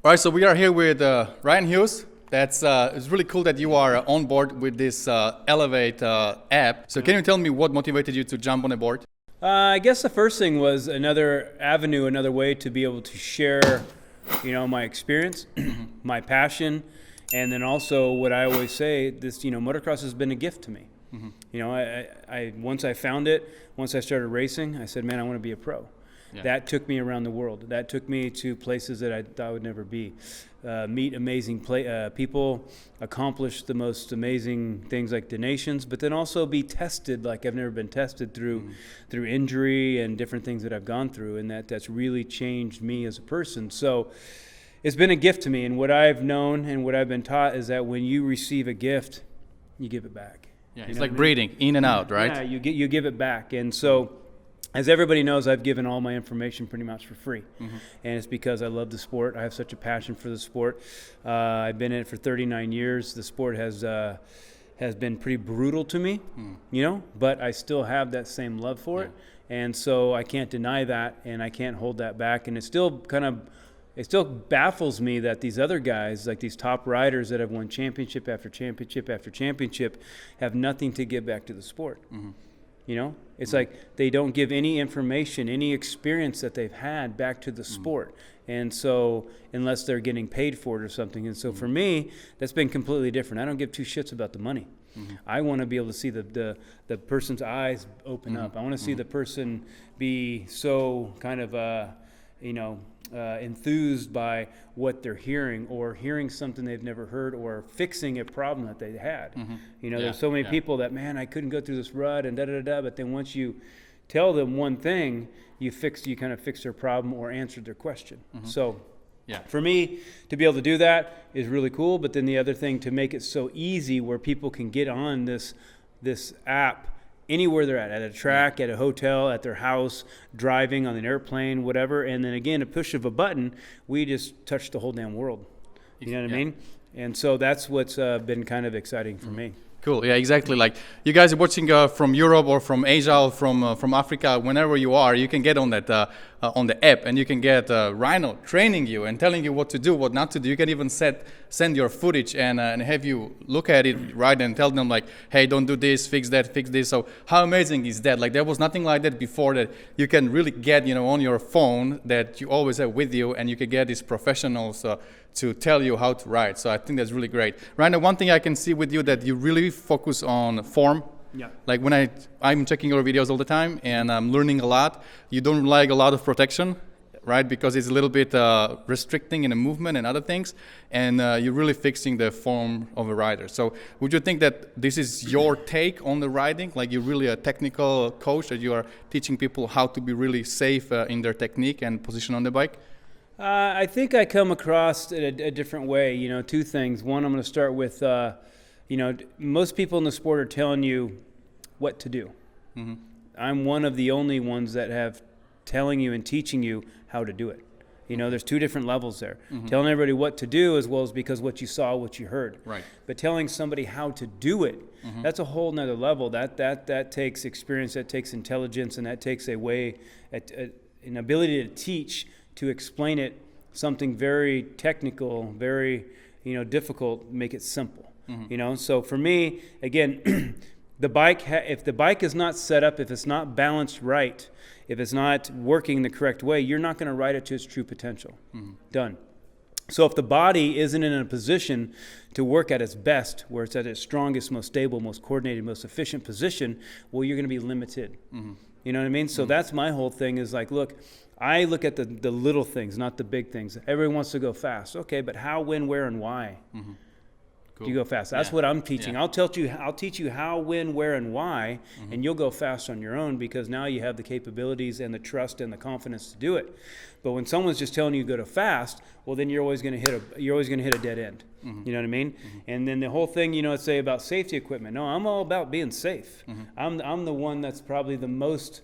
All right, so we are here with Ryan Hughes. It's really cool that you are on board with this Elevate app. So can you tell me what motivated you to jump on a board? I guess the first thing was another avenue, another way to be able to share, my experience, my passion, and then also what I always say, this, motocross has been a gift to me. I once I found it, once I started racing, I said, man, I want to be a pro. Yeah. That took me around the world. That took me to places that I thought I would never be. Meet amazing people, accomplish the most amazing things like donations, but then also be tested like I've never been tested through injury and different things that I've gone through, and that's really changed me as a person. So it's been a gift to me, and what I've known and what I've been taught is that when you receive a gift, you give it back. Yeah, it's like breathing, in and out, right? Yeah, you give it back, and so. As everybody knows, I've given all my information pretty much for free, and it's because I love the sport. I have such a passion for the sport. I've been in it for 39 years. The sport has been pretty brutal to me, but I still have that same love for it, and so I can't deny that, and I can't hold that back. And it still baffles me that these other guys, like these top riders that have won championship after championship after championship, have nothing to give back to the sport. It's like they don't give any information, any experience that they've had back to the sport. And so unless they're getting paid for it or something. And so for me, that's been completely different. I don't give two shits about the money. I want to be able to see the person's eyes open up. I want to see the person be so kind of, enthused by what they're hearing, or hearing something they've never heard, or fixing a problem that they had. There's so many people that, man, I couldn't go through this rut and da-da-da-da, but then once you tell them one thing, you kind of fix their problem or answered their question. So for me to be able to do that is really cool, but then the other thing, to make it so easy where people can get on this app anywhere they're at a track, at a hotel, at their house, driving on an airplane, whatever. And then again, a push of a button, we just touch the whole damn world. You know what I mean? And so that's what's been kind of exciting for me. Cool. Yeah, exactly. Like you guys are watching from Europe or from Asia or from Africa, whenever you are, you can get on that on the app, and you can get Ryno training you and telling you what to do, what not to do. You can even send your footage and have you look at it, right, and tell them like, hey, don't do this, fix that, fix this. So how amazing is that? Like there was nothing like that before, that you can really get on your phone that you always have with you, and you can get these professionals to tell you how to ride. So I think that's really great. Ryno, one thing I can see with you, that you really focus on form. Yeah. Like when I'm checking your videos all the time, and I'm learning a lot. You don't like a lot of protection, right? Because it's a little bit restricting in the movement and other things. And you're really fixing the form of a rider. So would you think that this is your take on the riding? Like you're really a technical coach, that you are teaching people how to be really safe in their technique and position on the bike? I think I come across it a different way. Two things. One, I'm going to start with, most people in the sport are telling you what to do. I'm one of the only ones that have telling you and teaching you how to do it. There's two different levels there. Telling everybody what to do, as well as because what you saw, what you heard. Right. But telling somebody how to do it, that's a whole nother level. That takes experience, that takes intelligence, and that takes an ability to teach, to explain it, something very technical, very difficult, make it simple. So for me, again, the bike, if the bike is not set up, if it's not balanced right, if it's not working the correct way, you're not going to ride it to its true potential. Done. So if the body isn't in a position to work at its best, where it's at its strongest, most stable, most coordinated, most efficient position, well, you're going to be limited. You know what I mean? So that's my whole thing, is like, look, I look at the little things, not the big things. Everyone wants to go fast. Okay, but how, when, where, and why? Cool. Do you go fast? That's what I'm teaching. I'll teach you how, when, where, and why, and you'll go fast on your own, because now you have the capabilities and the trust and the confidence to do it. But when someone's just telling you to go to fast, well, then you're always going to hit a dead end. You know what I mean? And then the whole thing, say about safety equipment. No, I'm all about being safe. I'm the one that's probably the most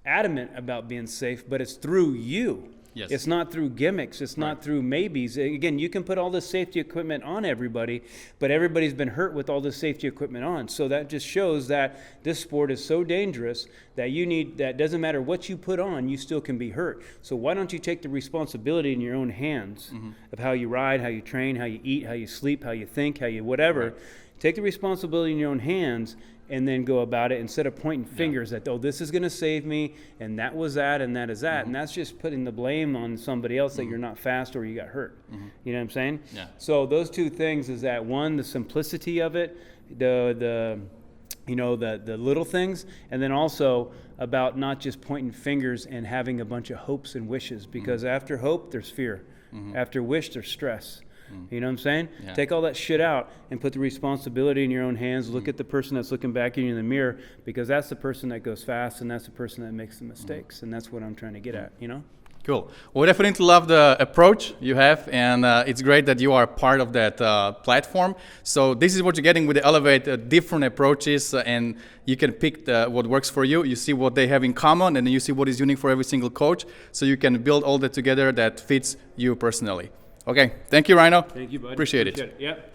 adamant about being safe, but it's through you. Yes. It's not through gimmicks. It's not through maybes. Again, you can put all this safety equipment on everybody, but everybody's been hurt with all this safety equipment on. So that just shows that this sport is so dangerous that that doesn't matter what you put on, you still can be hurt. So why don't you take the responsibility in your own hands of how you ride, how you train, how you eat, how you sleep, how you think, how you whatever. Right. Take the responsibility in your own hands and then go about it instead of pointing fingers at, oh, this is going to save me, and that was that, and that is that. And that's just putting the blame on somebody else that you're not fast or you got hurt. You know what I'm saying? Yeah. So those two things is that, one, the simplicity of it, the little things, and then also about not just pointing fingers and having a bunch of hopes and wishes, because after hope, there's fear. After wish, there's stress. You know what I'm saying? Yeah. Take all that shit out and put the responsibility in your own hands. Look at the person that's looking back at you in the mirror, because that's the person that goes fast and that's the person that makes the mistakes. And that's what I'm trying to get at, you know? Cool. Well, we definitely love the approach you have, and it's great that you are part of that platform. So this is what you're getting with the Elevate, different approaches, and you can pick what works for you. You see what they have in common, and then you see what is unique for every single coach, so you can build all that together that fits you personally. Okay, thank you, Ryno. Thank you, bud. Appreciate it. Yep.